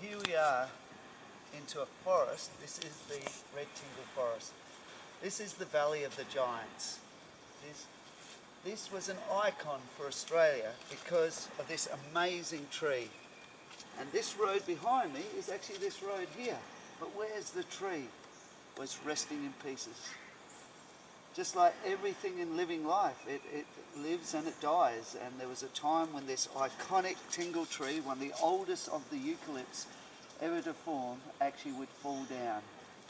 here we are into a forest. This is the red tingle forest. This is the Valley of the Giants. This was an icon for Australia because of this amazing tree. And this road behind me is actually this road here. But where's the tree? Was resting in pieces. Just like everything in living life, it lives and it dies. And there was a time when this iconic tingle tree, one of the oldest of the eucalypts ever to form, actually would fall down.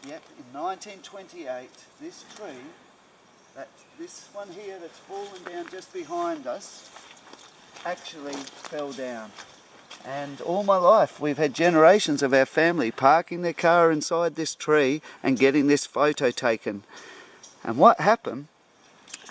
Yep, in 1928, this tree, this one here that's fallen down just behind us, actually fell down. And all my life we've had generations of our family parking their car inside this tree and getting this photo taken. And what happened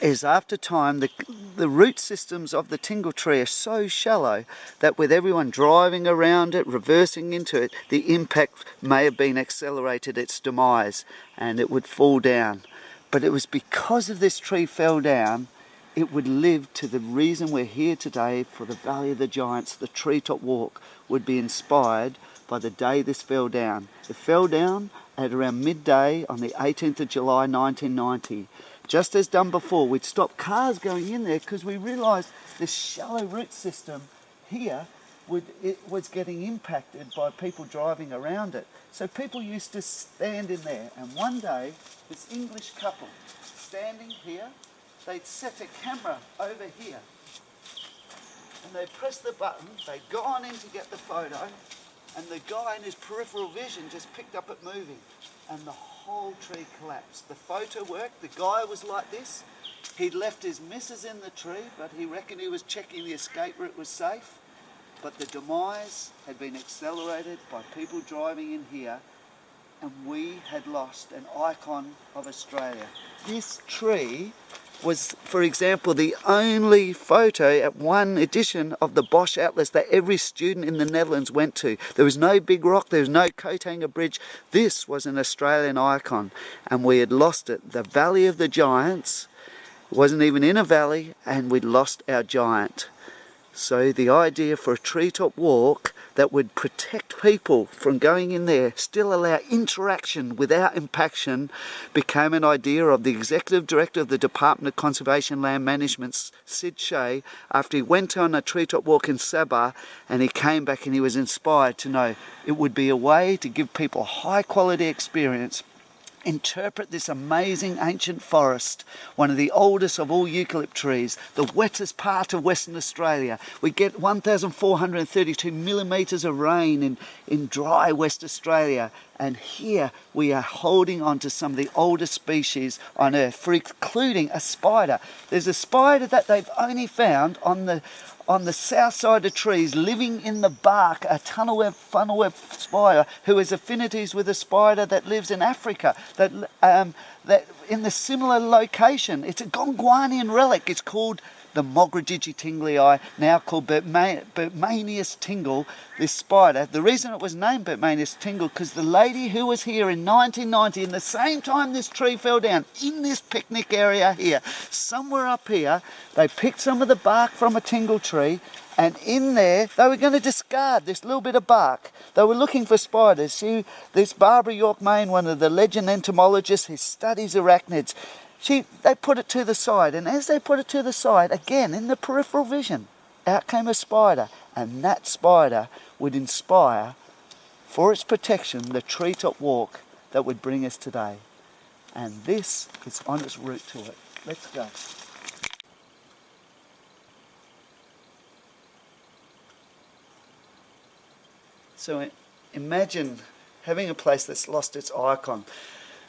is after time the root systems of the tingle tree are so shallow that with everyone driving around it, reversing into it, the impact may have been accelerated its demise and it would fall down. But it was because of this tree fell down, it would live to the reason we're here today for the Valley of the Giants. The treetop walk would be inspired by the day this fell down. It fell down at around midday on the 18th of July 1990. Just as done before, we'd stop cars going in there because we realised this shallow root system here was getting impacted by people driving around it. So people used to stand in there, and one day this English couple standing here, they'd set a camera over here and they'd press the button, they'd gone in to get the photo, and the guy in his peripheral vision just picked up it moving and the whole tree collapsed. The photo worked, the guy was like this, he'd left his missus in the tree but he reckoned he was checking the escape route was safe, but the demise had been accelerated by people driving in here and we had lost an icon of Australia. This tree was, for example, the only photo at one edition of the Bosch Atlas that every student in the Netherlands went to. There was no big rock, there was no coat hanger bridge. This was an Australian icon and we had lost it. The Valley of the Giants wasn't even in a valley and we'd lost our giant. So the idea for a treetop walk that would protect people from going in there, still allow interaction without impaction, became an idea of the Executive Director of the Department of Conservation and Land Management, Sid Shea, after he went on a treetop walk in Sabah and he came back and he was inspired to know it would be a way to give people a high quality experience, interpret this amazing ancient forest, one of the oldest of all eucalypt trees, the wettest part of Western Australia. We get 1,432 millimetres of rain in dry West Australia, and here we are holding on to some of the oldest species on earth, including a spider. There's a spider that they've only found on the south side of trees, living in the bark, a funnel web spider who has affinities with a spider that lives in Africa, that in the similar location. It's a Gondwanian relic. It's called the Mogradigi tinglei, now called Bertmanius tingle, this spider. The reason it was named Bertmanius tingle because the lady who was here in 1990, in the same time this tree fell down, in this picnic area here, somewhere up here, they picked some of the bark from a tingle tree, and in there they were going to discard this little bit of bark. They were looking for spiders. This Barbara York Main, one of the legend entomologists who studies arachnids, they put it to the side, and as they put it to the side, again in the peripheral vision, out came a spider, and that spider would inspire, for its protection, the treetop walk that would bring us today. And this is on its route to it. Let's go. So imagine having a place that's lost its icon.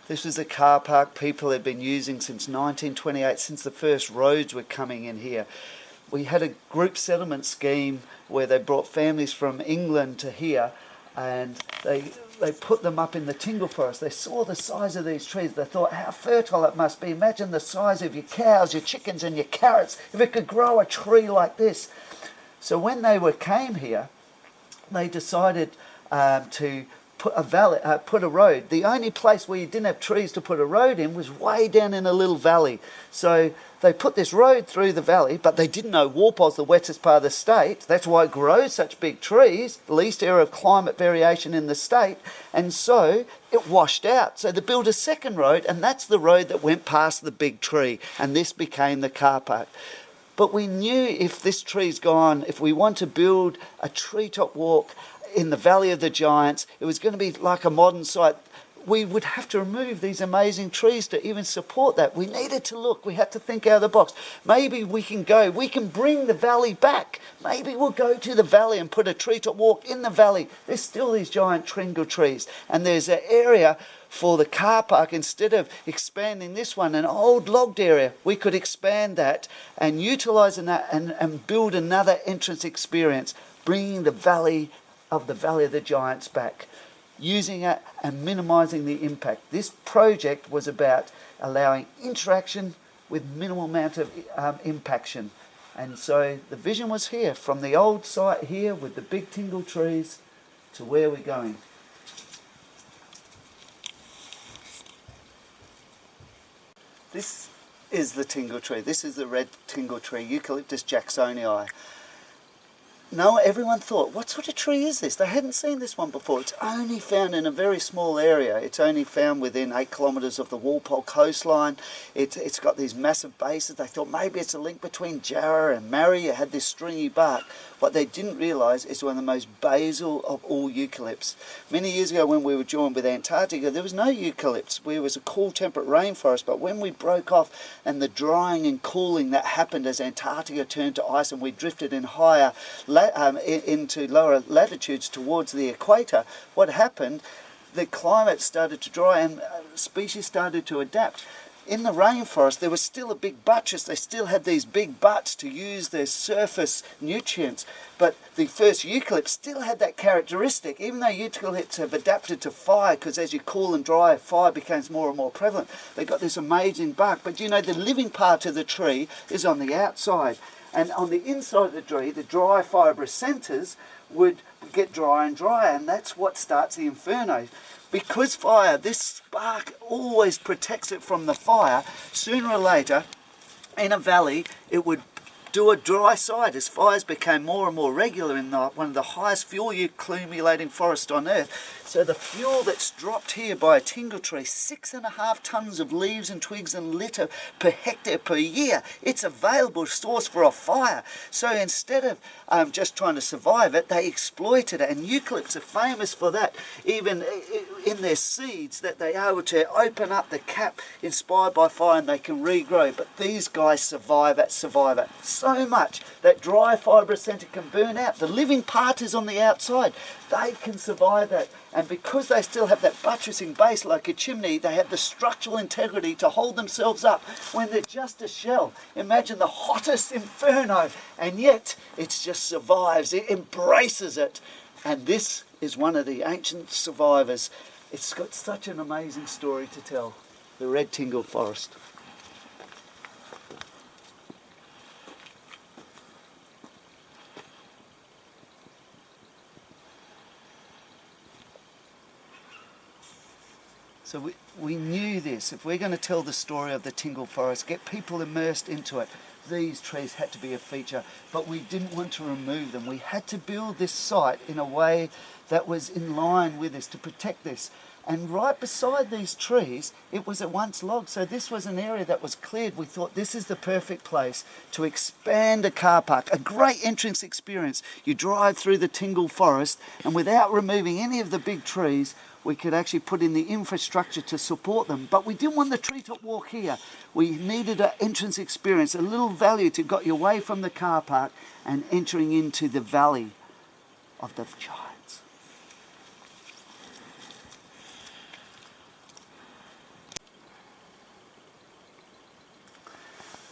This was a car park people had been using since 1928, since the first roads were coming in here. We had a group settlement scheme where they brought families from England to here, and they put them up in the tingle forest. They saw the size of these trees. They thought how fertile it must be. Imagine the size of your cows, your chickens and your carrots, if it could grow a tree like this. So when they came here, they decided to put a road. The only place where you didn't have trees to put a road in was way down in a little valley. So they put this road through the valley, but they didn't know Walpole's the wettest part of the state. That's why it grows such big trees, the least area of climate variation in the state, and so it washed out. So they built a second road, and that's the road that went past the big tree, and this became the car park. But we knew if this tree's gone, if we want to build a treetop walk in the Valley of the Giants, it was going to be like a modern site. We would have to remove these amazing trees to even support that. We needed to look, we had to think out of the box. Maybe we can bring the valley back. Maybe we'll go to the valley and put a treetop walk in the valley. There's still these giant tingle trees, and there's an area for the car park. Instead of expanding this one, an old logged area, we could expand that and utilise that and build another entrance experience, bringing the Valley of the Giants back, using it and minimising the impact. This project was about allowing interaction with minimal amount of impaction. And so the vision was here, from the old site here with the big tingle trees to where we're going. This is the tingle tree. This is the red tingle tree, Eucalyptus jacksonii. No, everyone thought, what sort of tree is this? They hadn't seen this one before. It's only found in a very small area. It's only found within 8 kilometres of the Walpole coastline. It's got these massive bases. They thought maybe it's a link between Jarrah and Marri. It had this stringy bark. What they didn't realise is one of the most basal of all eucalypts. Many years ago when we were joined with Antarctica, there was no eucalypts. It was a cool temperate rainforest, but when we broke off and the drying and cooling that happened as Antarctica turned to ice and we drifted in higher into lower latitudes towards the equator, what happened, the climate started to dry and species started to adapt. In the rainforest, there was still a big buttress. They still had these big butts to use their surface nutrients. But the first eucalypts still had that characteristic, even though eucalypts have adapted to fire, because as you cool and dry, fire becomes more and more prevalent. They got this amazing bark. But you know, the living part of the tree is on the outside. And on the inside of the tree, the dry fibrous centres would get drier and drier, and that's what starts the inferno. Because fire, this spark always protects it from the fire, sooner or later, in a valley, it would do a dry side as fires became more and more regular in one of the highest fuel accumulating forests on earth. So the fuel that's dropped here by a tingle tree, 6.5 tonnes of leaves and twigs and litter per hectare per year, it's available source for a fire. So instead of just trying to survive it, they exploited it. And eucalypts are famous for that, even in their seeds, that they are able to open up the cap inspired by fire and they can regrow. But these guys survive it so much that dry fibrous centre can burn out. The living part is on the outside. They can survive that. And because they still have that buttressing base like a chimney, they have the structural integrity to hold themselves up when they're just a shell. Imagine the hottest inferno, and yet it just survives. It embraces it. And this is one of the ancient survivors. It's got such an amazing story to tell. The red tingle forest. So we knew this. If we're going to tell the story of the tingle forest, get people immersed into it, these trees had to be a feature. But we didn't want to remove them. We had to build this site in a way that was in line with this, to protect this. And right beside these trees, it was at once logged. So this was an area that was cleared. We thought this is the perfect place to expand a car park, a great entrance experience. You drive through the tingle forest, and without removing any of the big trees, we could actually put in the infrastructure to support them. But we didn't want the treetop walk here. We needed an entrance experience, a little valley to get you away from the car park and entering into the Valley of the Giants.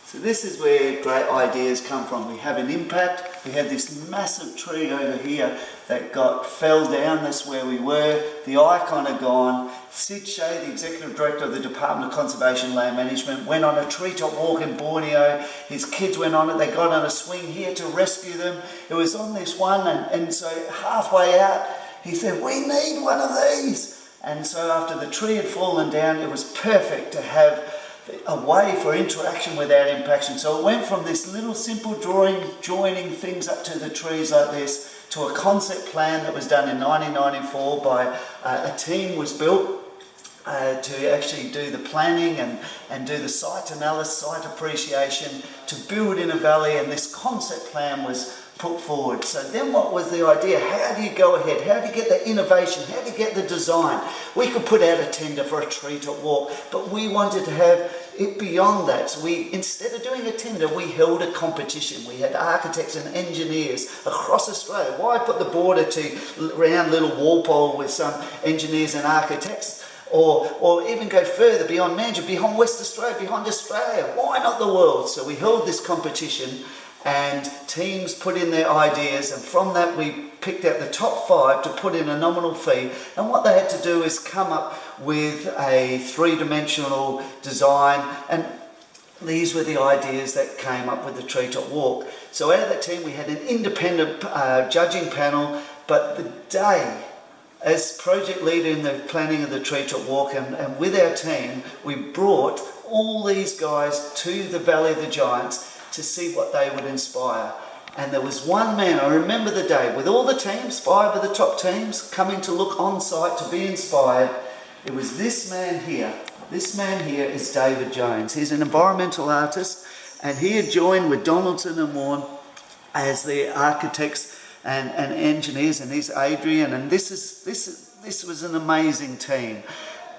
So this is where great ideas come from. We have an impact. We have this massive tree over here that fell down. That's where we were. The icon had gone. Sid Shea, the Executive Director of the Department of Conservation and Land Management, went on a treetop walk in Borneo. His kids went on it. They got on a swing here to rescue them. It was on this one, and so halfway out, he said, "We need one of these." And so after the tree had fallen down, it was perfect to have a way for interaction without impaction. So it went from this little simple drawing, joining things up to the trees like this, to a concept plan that was done in 1994 by a team was built to actually do the planning and do the site analysis, site appreciation, to build in a valley, and this concept plan was put forward. So then what was the idea? How do you go ahead? How do you get the innovation? How do you get the design? We could put out a tender for a treetop walk, but we wanted to have it beyond that. So we, instead of doing a tender, we held a competition. We had architects and engineers across Australia. Why put the border to around little Walpole with some engineers and architects? Or even go further beyond Mandurah, beyond West Australia, beyond Australia. Why not the world? So we held this competition, and teams put in their ideas, and from that we picked out the top 5 to put in a nominal fee. And what they had to do is come up with a 3-dimensional design, and these were the ideas that came up with the treetop walk. So out of that team we had an independent judging panel, but the day, as project leader in the planning of the treetop walk, and with our team, we brought all these guys to the Valley of the Giants to see what they would inspire. And there was one man, I remember the day, with all the teams, 5 of the top teams, coming to look on site to be inspired. It was this man here. This man here is David Jones. He's an environmental artist, and he had joined with Donaldson and Warren as the architects and engineers, and he's Adrian, and this was an amazing team.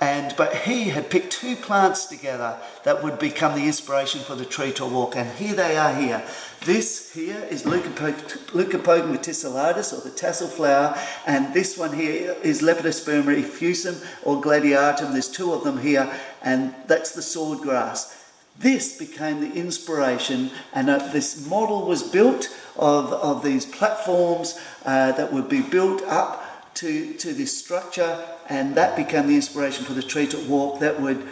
But he had picked 2 plants together that would become the inspiration for the treetop walk, and here they are here. This here is Leucopogon verticillatus, or the tassel flower, and this one here is Lepidosperma effusum, or gladiatum. There's 2 of them here, and that's the swordgrass. This became the inspiration, and this model was built of these platforms that would be built up to this structure, and that became the inspiration for the treetop walk that would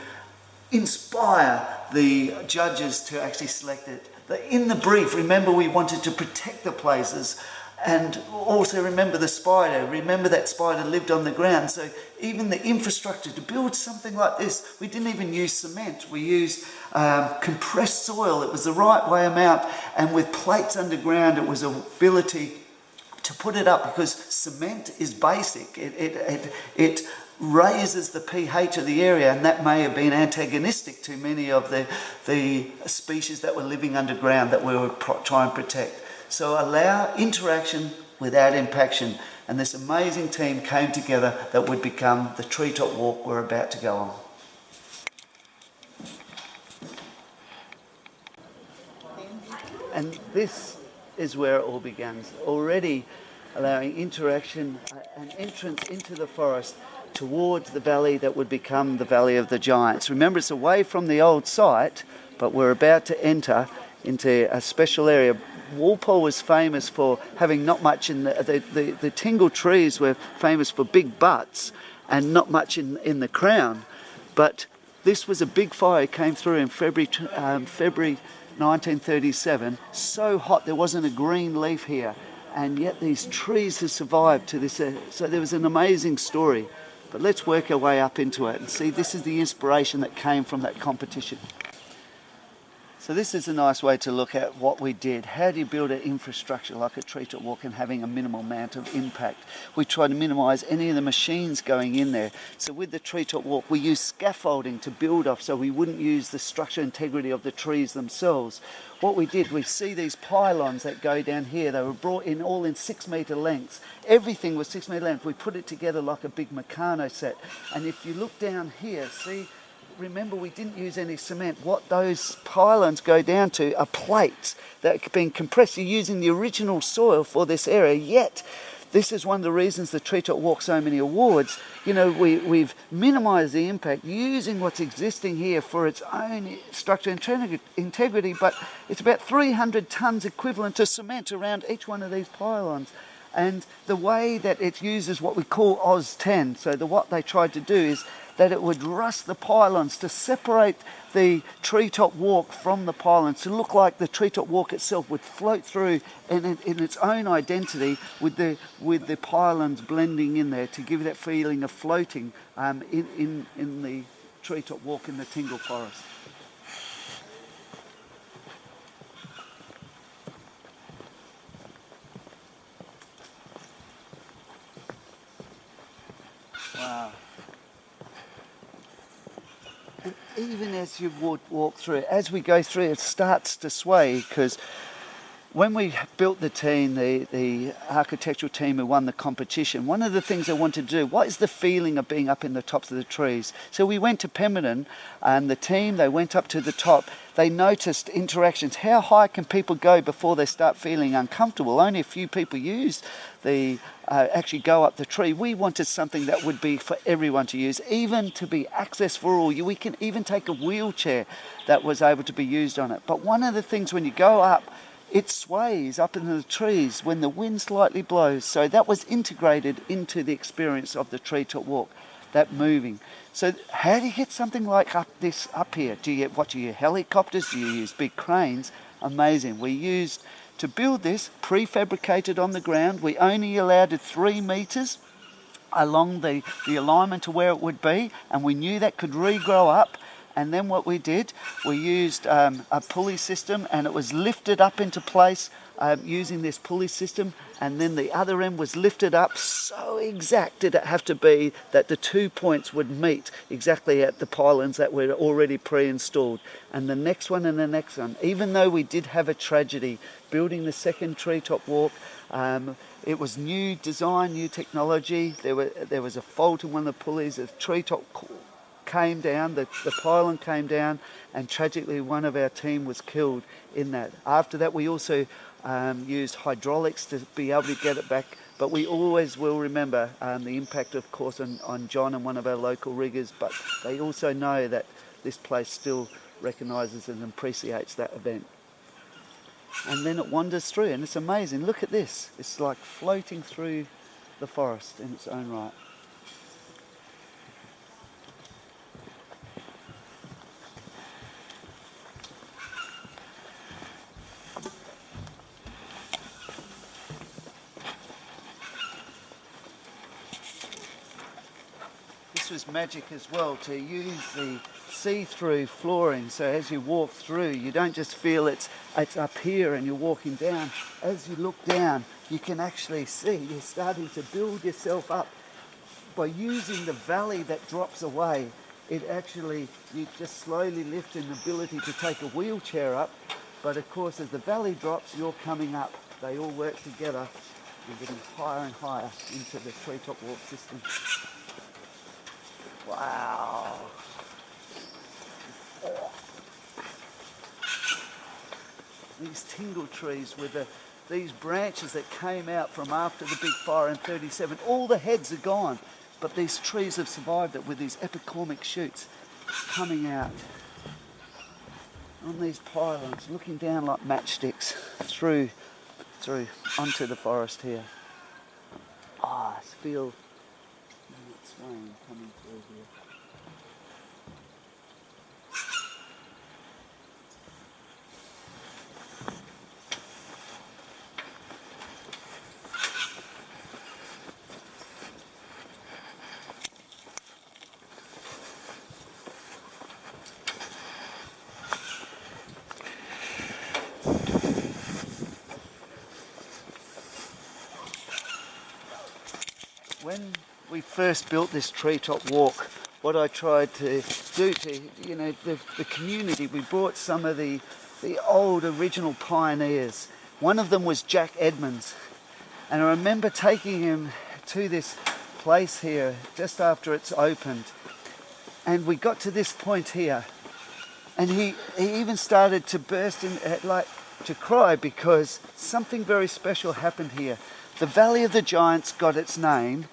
inspire the judges to actually select it. In the brief, remember, we wanted to protect the places, and also remember the spider. Remember that spider lived on the ground. So even the infrastructure to build something like this, we didn't even use cement. We used compressed soil. It was the right way amount, and with plates underground, it was ability to put it up, because cement is basic. It raises the pH of the area, and that may have been antagonistic to many of the species that were living underground that we were trying to protect. So allow interaction without impaction, and this amazing team came together that would become the treetop walk we're about to go on. And this is where it all begins, already allowing interaction, an entrance into the forest towards the valley that would become the Valley of the Giants. Remember, it's away from the old site, but we're about to enter into a special area. Walpole was famous for having not much in the tingle trees were famous for big butts and not much in the crown. But this was a big fire. It came through in February 1937, so hot there wasn't a green leaf here, and yet these trees have survived to this. So there was an amazing story. But let's work our way up into it and see, this is the inspiration that came from that competition. So this is a nice way to look at what we did. How do you build an infrastructure like a treetop walk and having a minimal amount of impact? We tried to minimise any of the machines going in there. So with the treetop walk, we used scaffolding to build off, so we wouldn't use the structural integrity of the trees themselves. What we did, we see these pylons that go down here. They were brought in all in 6 metre lengths. Everything was 6 metre length. We put it together like a big Meccano set. And if you look down here, see, remember, we didn't use any cement. What those pylons go down to are plates that have been compressed. You're using the original soil for this area, yet this is one of the reasons the treetop walk so many awards. You know, we've minimised the impact using what's existing here for its own structure and integrity, but it's about 300 tonnes equivalent to cement around each one of these pylons. And the way that it uses what we call Oz-10, so what they tried to do is that it would rust the pylons to separate the treetop walk from the pylons, to look like the treetop walk itself would float through in its own identity with the pylons blending in there, to give that feeling of floating in the treetop walk in the tingle forest. Wow. And even as you walk through it, as we go through, it starts to sway, because when we built the team, the architectural team who won the competition, one of the things they wanted to do, what is the feeling of being up in the tops of the trees? So we went to Pemberton, and the team, they went up to the top. They noticed interactions. How high can people go before they start feeling uncomfortable? Only a few people use actually go up the tree. We wanted something that would be for everyone to use, even to be access for all. We can even take a wheelchair that was able to be used on it. But one of the things when you go up, it sways up in the trees when the wind slightly blows. So that was integrated into the experience of the treetop walk, that moving. So how do you get something like up here? Do you helicopters? Do you use big cranes? Amazing. We used, to build this, prefabricated on the ground. We only allowed it 3 meters along the alignment to where it would be, and we knew that could regrow up. And then what we did, we used a pulley system, and it was lifted up into place using this pulley system, and then the other end was lifted up. So exact did it have to be that the 2 points would meet exactly at the pylons that were already pre-installed. And the next one and the next one. Even though we did have a tragedy building the second treetop walk, it was new design, new technology. There was a fault in one of the pulleys. The treetop came down, the pylon came down, and tragically one of our team was killed in that. After that, we also used hydraulics to be able to get it back, but we always will remember the impact, of course, on John and one of our local riggers, but they also know that this place still recognises and appreciates that event. And then it wanders through, and it's amazing. Look at this. It's like floating through the forest in its own right. This was magic as well, to use the see-through flooring, so as you walk through you don't just feel it's up here and you're walking down. As you look down you can actually see you're starting to build yourself up by using the valley that drops away. It actually, you just slowly lift in the ability to take a wheelchair up, but of course as the valley drops you're coming up. They all work together. You're getting higher and higher into the treetop walk system. Wow. These tingle trees with these branches that came out from after the big fire in 37, all the heads are gone, but these trees have survived it with these epicormic shoots coming out on these pylons, looking down like matchsticks through onto the forest here. I feel that swaying coming through here. When we first built this treetop walk, what I tried to do to, the community, we brought some of the old original pioneers. One of them was Jack Edmonds, and I remember taking him to this place here just after it's opened, and we got to this point here, and he even started to burst in, to cry, because something very special happened here. The Valley of the Giants got its name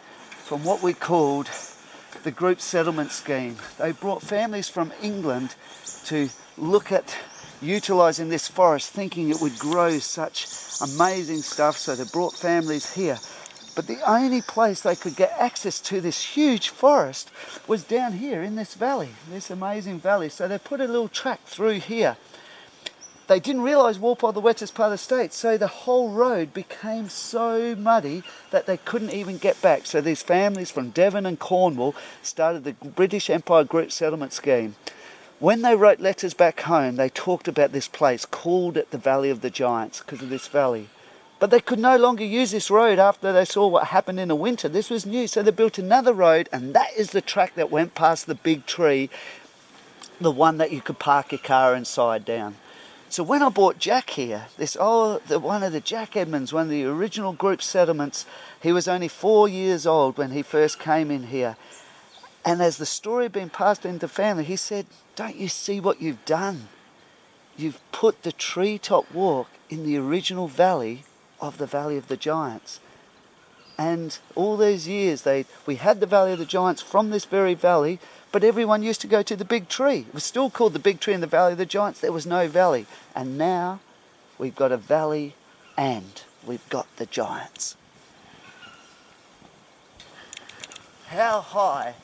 from what we called the group settlement scheme. They brought families from England to look at utilising this forest, thinking it would grow such amazing stuff, so they brought families here. But the only place they could get access to this huge forest was down here in this valley, this amazing valley. So they put a little track through here. They didn't realise Walpole the wettest part of the state, so the whole road became so muddy that they couldn't even get back. So these families from Devon and Cornwall started the British Empire Group Settlement Scheme. When they wrote letters back home, they talked about this place, called it the Valley of the Giants because of this valley. But they could no longer use this road after they saw what happened in the winter. This was new, so they built another road, and that is the track that went past the big tree, the one that you could park your car inside down. So when I brought Jack here, one of the Jack Edmonds, one of the original group settlements, he was only 4 years old when he first came in here. And as the story had been passed into family, he said, "Don't you see what you've done? You've put the treetop walk in the original valley of the Giants." And all these years, we had the Valley of the Giants from this very valley, but everyone used to go to the big tree. It was still called the big tree in the Valley of the Giants. There was no valley. And now we've got a valley and we've got the Giants. How high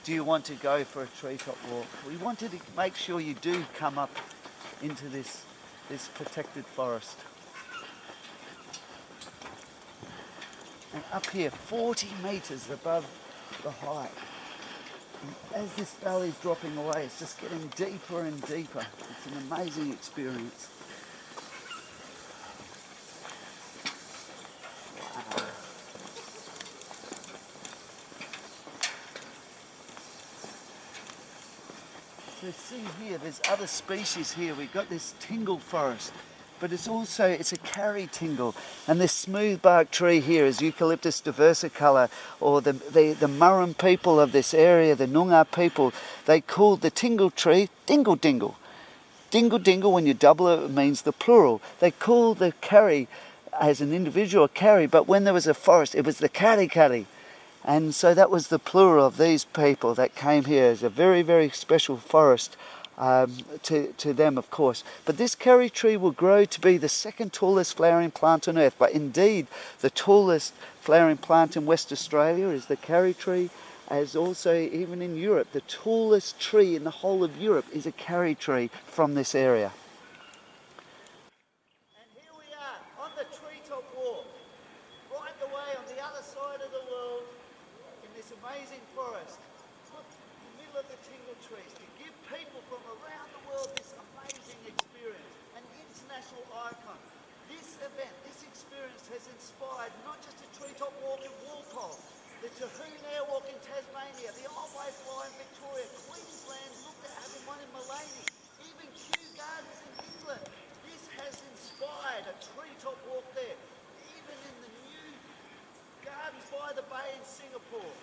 do you want to go for a treetop walk? We wanted to make sure you do come up into this protected forest. And up here, 40 metres above the height. And as this valley is dropping away, it's just getting deeper and deeper. It's an amazing experience. Wow. So see here, there's other species here. We've got this tingle forest, but it's a carry tingle. And this smooth bark tree here is Eucalyptus diversicolor, or the Murrum people of this area, the Noongar people, they called the tingle tree dingle dingle. Dingle dingle, when you double it, it means the plural. They called the carry as an individual carry, but when there was a forest, it was the carry carry. And so that was the plural of these people that came here. As a very, very special forest to them, of course. But this carry tree will grow to be the second tallest flowering plant on earth. But indeed, the tallest flowering plant in West Australia is the carry tree. As also, even in Europe, the tallest tree in the whole of Europe is a carry tree from this area. And here we are on the treetop walk, right away on the other side of the world, in this amazing forest. Look, in the middle of the tingle trees, to give people from around the world this amazing experience, an international icon. This event, this experience has inspired not just a treetop walk in Walpole, the Tahoon Airwalk in Tasmania, the Otway Fly in Victoria, Queensland looked at having one in Mullaney, even Kew Gardens in England. This has inspired a treetop walk there, even in the new Gardens by the Bay in Singapore.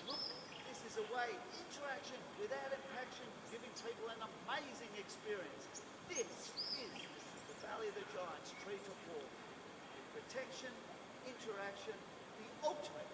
Look, this is a way, interaction without impaction, giving people an amazing experience. This is the Valley of the Giants treetop walk. Protection, interaction, the ultimate